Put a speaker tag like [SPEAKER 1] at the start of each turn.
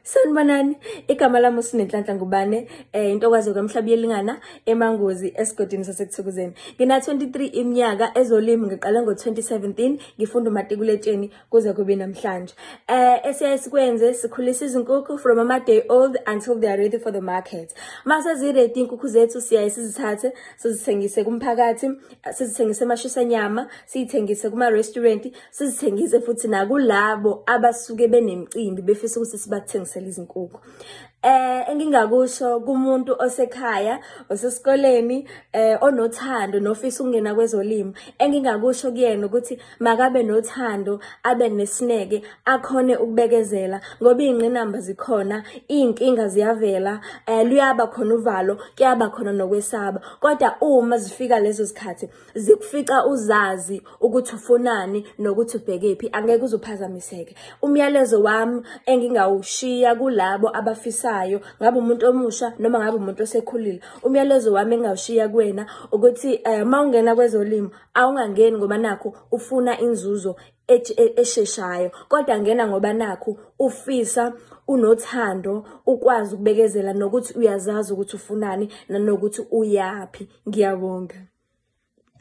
[SPEAKER 1] Sanibonani, igama lami uSnenhlanhla Ngubane, intokwazi kwamhlaba yelingana eMangozi esigodini saseKuthukuzeni. Ngina 23 iminyaka ezolimo, ngiqale ngo2017, ngifunda umatikuletsheni kuze kube namhlanje. Esiyaye sikwenze sikhulisa izinkukhu from a day old until they are ready for the market. Mase zi-ready inkukhu zethu siyaye sizithathe sizithengise kumphakathi, sizithengise emashisanyama, siyithengise kuma-restaurant, sizithengise futhi nakulabo abasuke benemicimbi befisa ukuthi sibathengise izinkukhu. Engingakusho kumuntu osekhaya, osesikoleni, onothando nofisa ukungena kwezolimo, engingakusho kuyena ukuthi makabe nothando, abe nesineke, akhone ukubekezela ngoba ingqinamba zikhona, inkinga ziyavela, luyaba khona uvalo, kuyaba khona nokwesaba. Kodwa uma zifika lezo zikhathi, zikufica uzazi ukuthi ufunani nokuthi ubhekephi, angeke uzuphazamiseke. Umyalezo wami engingawushiya kulabo abafisa ngabe umuntu omusha noma ngabe umuntu osekhulile, umyalezo wami engawushiya kuwena ukuthi mawungena kwezolimo awungangeni ngoba nakho ufuna inzuzo esheshayo, kodwa ngena ngoba nakho ufisa, unothando, ukwazi ukubekezela nokuthi uyazazi ukuthi ufunani nanokuthi uyapi. Ngiyabonga.